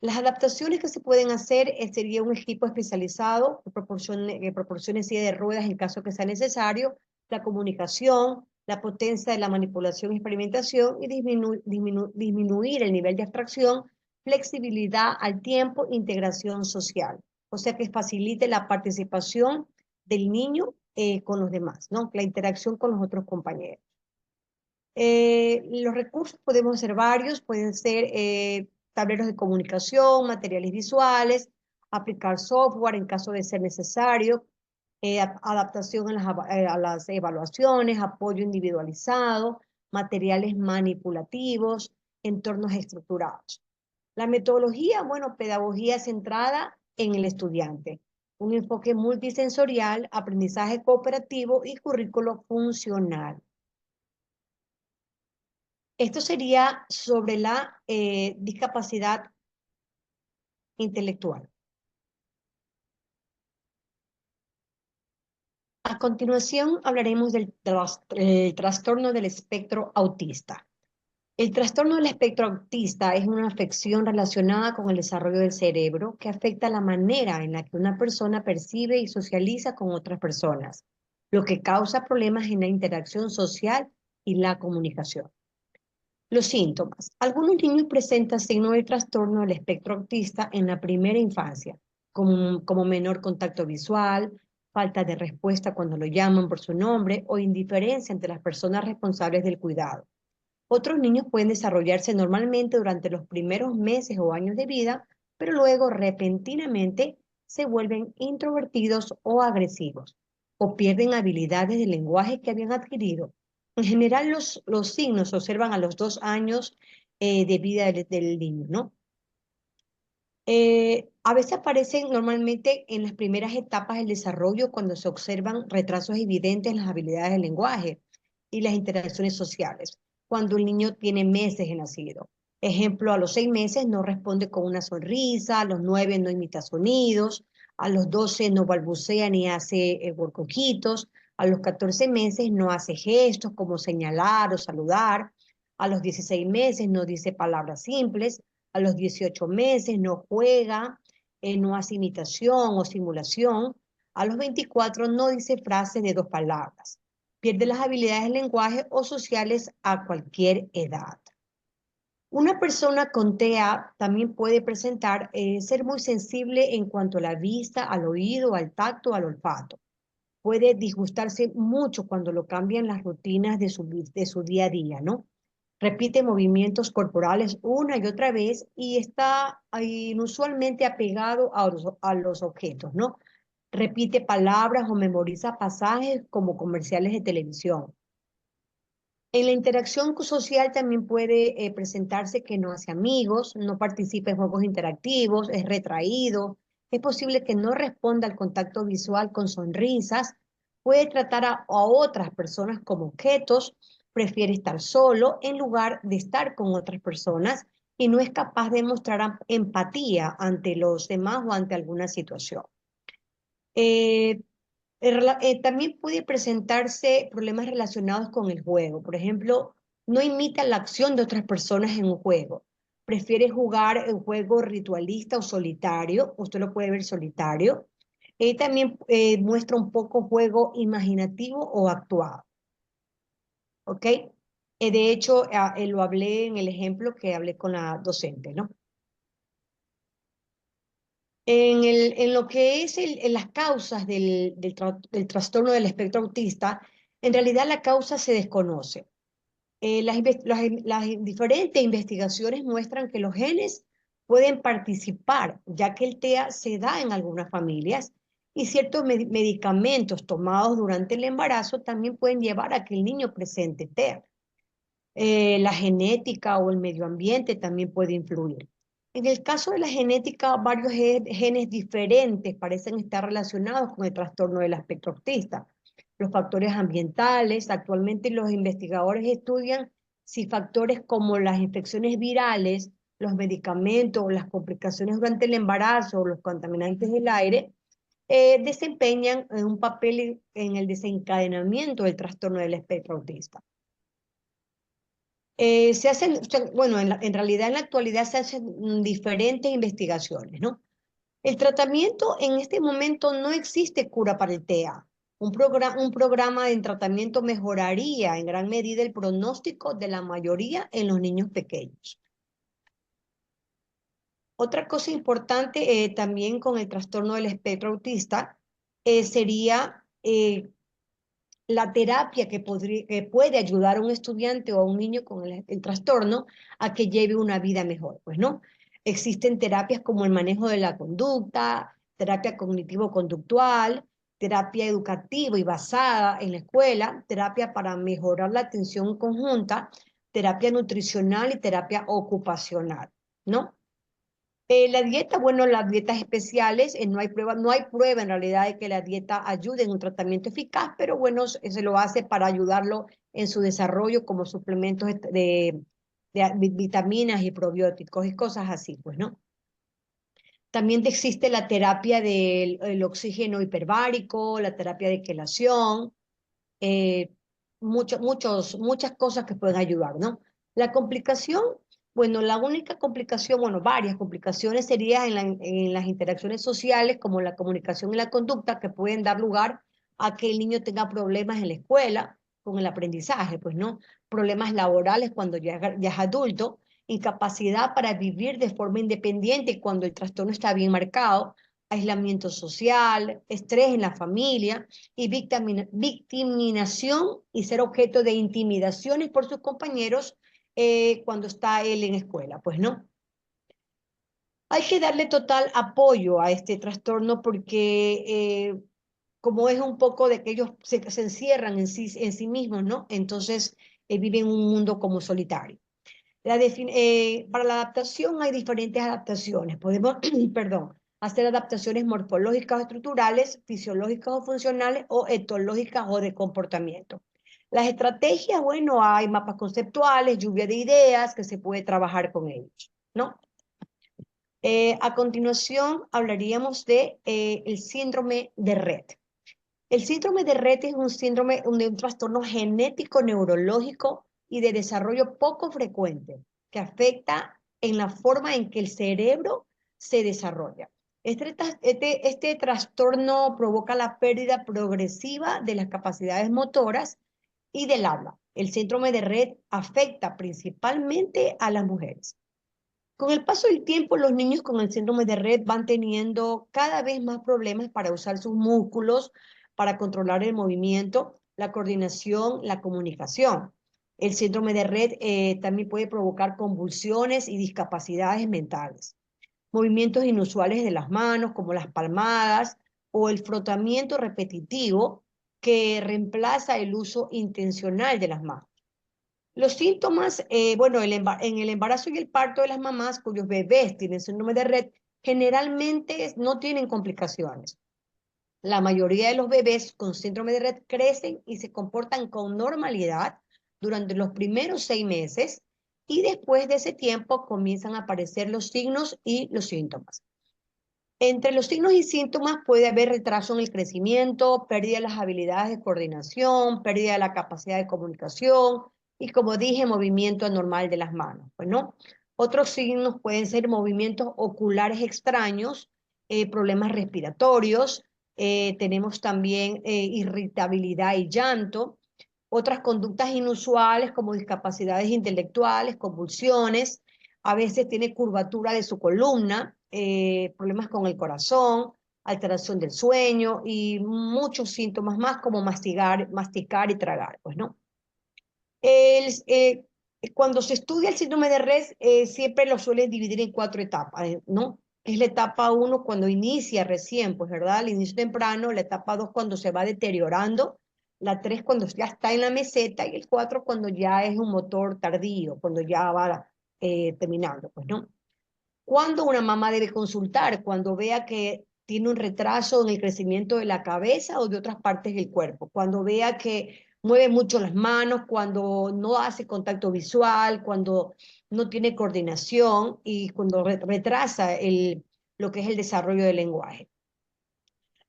las adaptaciones que se pueden hacer sería un equipo especializado que proporcione silla de ruedas en caso que sea necesario, la comunicación, la potencia de la manipulación y experimentación y disminuir el nivel de abstracción, flexibilidad al tiempo, integración social. O sea que facilite la participación del niño con los demás, ¿no? La interacción con los otros compañeros. Los recursos podemos ser varios, pueden ser tableros de comunicación, materiales visuales, aplicar software en caso de ser necesario, adaptación a las evaluaciones, apoyo individualizado, materiales manipulativos, entornos estructurados. La metodología, bueno, pedagogía centrada en el estudiante, un enfoque multisensorial, aprendizaje cooperativo y currículo funcional. Esto sería sobre la discapacidad intelectual. A continuación hablaremos del trastorno del espectro autista. El trastorno del espectro autista es una afección relacionada con el desarrollo del cerebro que afecta la manera en la que una persona percibe y socializa con otras personas, lo que causa problemas en la interacción social y la comunicación. Los síntomas. Algunos niños presentan signos de trastorno del espectro autista en la primera infancia, como menor contacto visual, falta de respuesta cuando lo llaman por su nombre o indiferencia entre las personas responsables del cuidado. Otros niños pueden desarrollarse normalmente durante los primeros meses o años de vida, pero luego repentinamente se vuelven introvertidos o agresivos, o pierden habilidades de lenguaje que habían adquirido. En general, los signos se observan a los 2 años de vida del niño, ¿no? A veces aparecen normalmente en las primeras etapas del desarrollo cuando se observan retrasos evidentes en las habilidades del lenguaje y las interacciones sociales, cuando el niño tiene meses de nacido. Ejemplo, a los 6 meses no responde con una sonrisa, a los 9 no imita sonidos, a los 12 no balbucea ni hace worcoquitos, a los 14 meses no hace gestos como señalar o saludar, a los 16 meses no dice palabras simples, a los 18 meses no juega, no hace imitación o simulación, a los 24 no dice frases de 2 palabras, pierde las habilidades de lenguaje o sociales a cualquier edad. Una persona con TEA también puede presentar ser muy sensible en cuanto a la vista, al oído, al tacto, al olfato. Puede disgustarse mucho cuando lo cambian las rutinas de su día a día, ¿no? Repite movimientos corporales una y otra vez y está inusualmente apegado a los objetos, ¿no? Repite palabras o memoriza pasajes como comerciales de televisión. En la interacción social también puede presentarse que no hace amigos, no participa en juegos interactivos, es retraído, es posible que no responda al contacto visual con sonrisas, puede tratar a otras personas como objetos, prefiere estar solo en lugar de estar con otras personas y no es capaz de mostrar empatía ante los demás o ante alguna situación. También puede presentarse problemas relacionados con el juego. Por ejemplo, no imita la acción de otras personas en un juego. Prefiere jugar un juego ritualista o solitario. Usted lo puede ver solitario. También muestra un poco juego imaginativo o actuado, ¿ok? De hecho, lo hablé en el ejemplo que hablé con la docente, ¿no? En lo que es en las causas del trastorno del espectro autista, en realidad la causa se desconoce. Las diferentes investigaciones muestran que los genes pueden participar, ya que el TEA se da en algunas familias y ciertos medicamentos tomados durante el embarazo también pueden llevar a que el niño presente TEA. La genética o el medio ambiente también puede influir. En el caso de la genética, varios genes diferentes parecen estar relacionados con el trastorno del espectro autista. Los factores ambientales, actualmente los investigadores estudian si factores como las infecciones virales, los medicamentos, las complicaciones durante el embarazo o los contaminantes del aire desempeñan un papel en el desencadenamiento del trastorno del espectro autista. Bueno, en realidad en la actualidad se hacen diferentes investigaciones, ¿no? El tratamiento en este momento no existe cura para el TEA. Un programa de tratamiento mejoraría en gran medida el pronóstico de la mayoría en los niños pequeños. Otra cosa importante también con el trastorno del espectro autista sería la terapia que puede ayudar a un estudiante o a un niño con el trastorno a que lleve una vida mejor, pues, ¿no? Existen terapias como el manejo de la conducta, terapia cognitivo-conductual, terapia educativa y basada en la escuela, terapia para mejorar la atención conjunta, terapia nutricional y terapia ocupacional, ¿no? La dieta, bueno, las dietas especiales, no hay prueba en realidad de que la dieta ayude en un tratamiento eficaz, pero bueno, se lo hace para ayudarlo en su desarrollo como suplementos de vitaminas y probióticos y cosas así, pues, ¿no? También existe la terapia del oxígeno hiperbárico, la terapia de quelación, eh, muchas cosas que pueden ayudar, ¿no? La complicación, bueno, la única complicación, bueno, varias complicaciones serían en las interacciones sociales, como la comunicación y la conducta, que pueden dar lugar a que el niño tenga problemas en la escuela con el aprendizaje, pues, ¿no? Problemas laborales cuando ya es adulto, incapacidad para vivir de forma independiente cuando el trastorno está bien marcado, aislamiento social, estrés en la familia y victimización y ser objeto de intimidaciones por sus compañeros cuando está él en escuela, pues no. Hay que darle total apoyo a este trastorno porque como es un poco de que ellos se encierran en sí mismos, ¿no? Entonces viven un mundo como solitario. Para la adaptación hay diferentes adaptaciones. Podemos, perdón, hacer adaptaciones morfológicas o estructurales, fisiológicas o funcionales, o etológicas o de comportamiento. Las estrategias, bueno, hay mapas conceptuales, lluvia de ideas que se puede trabajar con ellos, ¿no? A continuación hablaríamos de el síndrome de Rett. El síndrome de Rett es un síndrome de un trastorno genético neurológico y de desarrollo poco frecuente que afecta en la forma en que el cerebro se desarrolla. Este trastorno provoca la pérdida progresiva de las capacidades motoras y del habla. El síndrome de Rett afecta principalmente a las mujeres. Con el paso del tiempo, los niños con el síndrome de Rett van teniendo cada vez más problemas para usar sus músculos, para controlar el movimiento, la coordinación, la comunicación. El síndrome de Rett también puede provocar convulsiones y discapacidades mentales. Movimientos inusuales de las manos, como las palmadas o el frotamiento repetitivo que reemplaza el uso intencional de las manos. Los síntomas, bueno, en el embarazo y el parto de las mamás cuyos bebés tienen síndrome de Rett, generalmente no tienen complicaciones. La mayoría de los bebés con síndrome de Rett crecen y se comportan con normalidad durante los primeros 6 meses y después de ese tiempo comienzan a aparecer los signos y los síntomas. Entre los signos y síntomas puede haber retraso en el crecimiento, pérdida de las habilidades de coordinación, pérdida de la capacidad de comunicación y, como dije, movimiento anormal de las manos, pues, ¿no? Otros signos pueden ser movimientos oculares extraños, problemas respiratorios, tenemos también irritabilidad y llanto, otras conductas inusuales como discapacidades intelectuales, convulsiones, a veces tiene curvatura de su columna, problemas con el corazón, alteración del sueño y muchos síntomas más como masticar y tragar, pues, ¿no? Cuando se estudia el síndrome de Rett, siempre lo suelen dividir en 4 etapas, ¿no? Es la etapa 1 cuando inicia recién, pues, ¿verdad? El inicio temprano, la etapa 2 cuando se va deteriorando, la 3 cuando ya está en la meseta y el 4 cuando ya es un motor tardío, cuando ya va terminando, pues, ¿no? ¿Cuándo una mamá debe consultar? Cuando vea que tiene un retraso en el crecimiento de la cabeza o de otras partes del cuerpo. Cuando vea que mueve mucho las manos, cuando no hace contacto visual, cuando no tiene coordinación y cuando retrasa lo que es el desarrollo del lenguaje.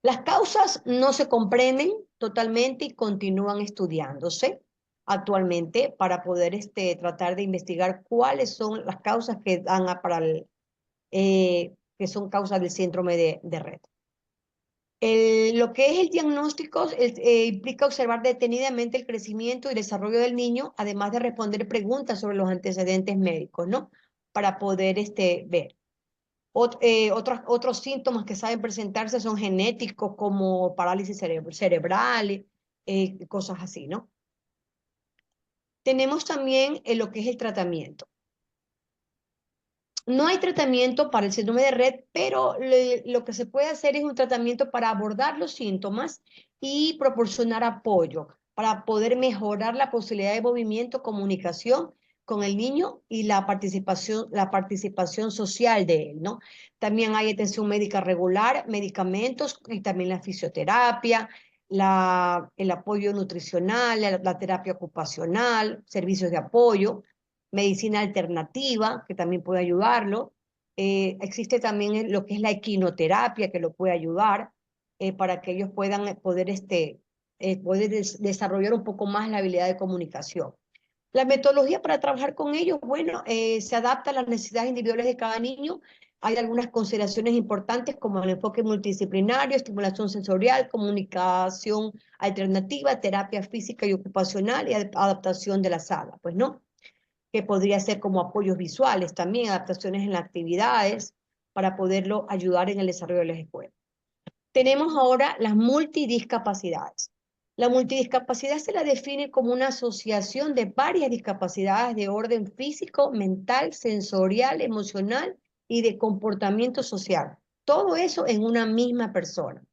Las causas no se comprenden totalmente y continúan estudiándose actualmente para poder tratar de investigar cuáles son las causas que dan para que son causas del síndrome de Rett. Lo que es el diagnóstico implica observar detenidamente el crecimiento y desarrollo del niño, además de responder preguntas sobre los antecedentes médicos, ¿no? Para poder ver. Otros síntomas que saben presentarse son genéticos, como parálisis cerebral, cosas así, ¿no? Tenemos también lo que es el tratamiento. No hay tratamiento para el síndrome de Rett, pero lo que se puede hacer es un tratamiento para abordar los síntomas y proporcionar apoyo para poder mejorar la posibilidad de movimiento, comunicación con el niño y la participación social de él, ¿no? También hay atención médica regular, medicamentos y también la fisioterapia, el apoyo nutricional, la terapia ocupacional, servicios de apoyo, medicina alternativa, que también puede ayudarlo. Existe también lo que es la equinoterapia, que lo puede ayudar para que ellos puedan poder desarrollar un poco más la habilidad de comunicación. La metodología para trabajar con ellos, bueno, se adapta a las necesidades individuales de cada niño. Hay algunas consideraciones importantes como el enfoque multidisciplinario, estimulación sensorial, comunicación alternativa, terapia física y ocupacional y adaptación de la sala, pues, ¿no? Que podría ser como apoyos visuales también, adaptaciones en las actividades, para poderlo ayudar en el desarrollo de las escuelas. Tenemos ahora las multidiscapacidades. La multidiscapacidad se la define como una asociación de varias discapacidades de orden físico, mental, sensorial, emocional y de comportamiento social. Todo eso en una misma persona.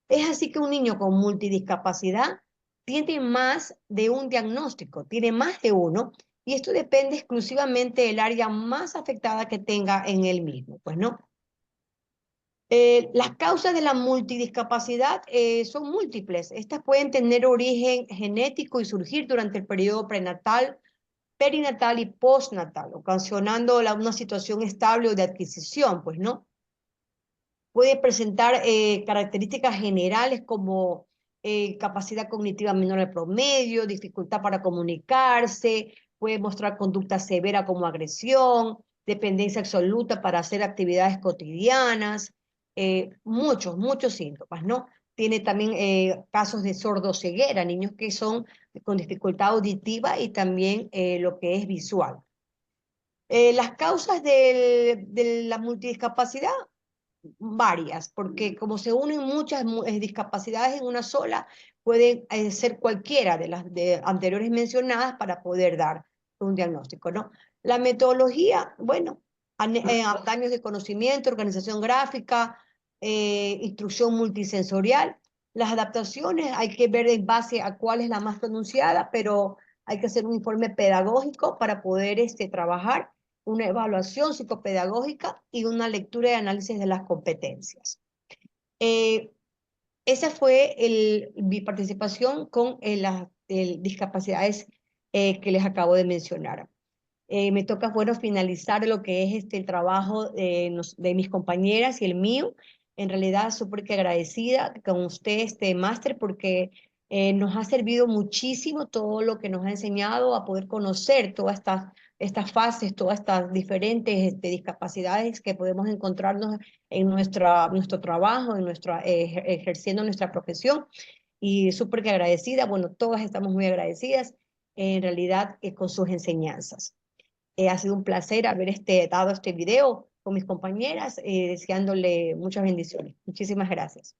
Es así que un niño con multidiscapacidad tiene más de un diagnóstico, tiene más de uno, y esto depende exclusivamente del área más afectada que tenga en él mismo, pues, ¿no? Las causas de la multidiscapacidad son múltiples. Estas pueden tener origen genético y surgir durante el periodo prenatal, perinatal y postnatal, ocasionando una situación estable o de adquisición, pues, ¿no? Puede presentar características generales como capacidad cognitiva menor al promedio, dificultad para comunicarse, puede mostrar conducta severa como agresión, dependencia absoluta para hacer actividades cotidianas, muchos síntomas, ¿no? Tiene también casos de sordoceguera, niños que son con dificultad auditiva y también lo que es visual. Las causas de la multidiscapacidad, varias, porque como se unen muchas discapacidades en una sola, pueden ser cualquiera de las anteriores mencionadas para poder dar un diagnóstico, ¿no? La metodología, bueno, daños de conocimiento, organización gráfica, instrucción multisensorial. Las adaptaciones hay que ver en base a cuál es la más pronunciada, pero hay que hacer un informe pedagógico para poder trabajar una evaluación psicopedagógica y una lectura y análisis de las competencias. Esa fue mi participación con las discapacidades que les acabo de mencionar. Me toca, bueno, finalizar lo que es el trabajo de mis compañeras y el mío. En realidad, súper que agradecida con usted, máster, porque Nos ha servido muchísimo todo lo que nos ha enseñado a poder conocer todas estas fases, todas estas diferentes discapacidades que podemos encontrarnos en nuestro trabajo, ejerciendo nuestra profesión. Y súper que agradecida, bueno, todas estamos muy agradecidas en realidad con sus enseñanzas. Ha sido un placer haber dado este video con mis compañeras, deseándole muchas bendiciones. Muchísimas gracias.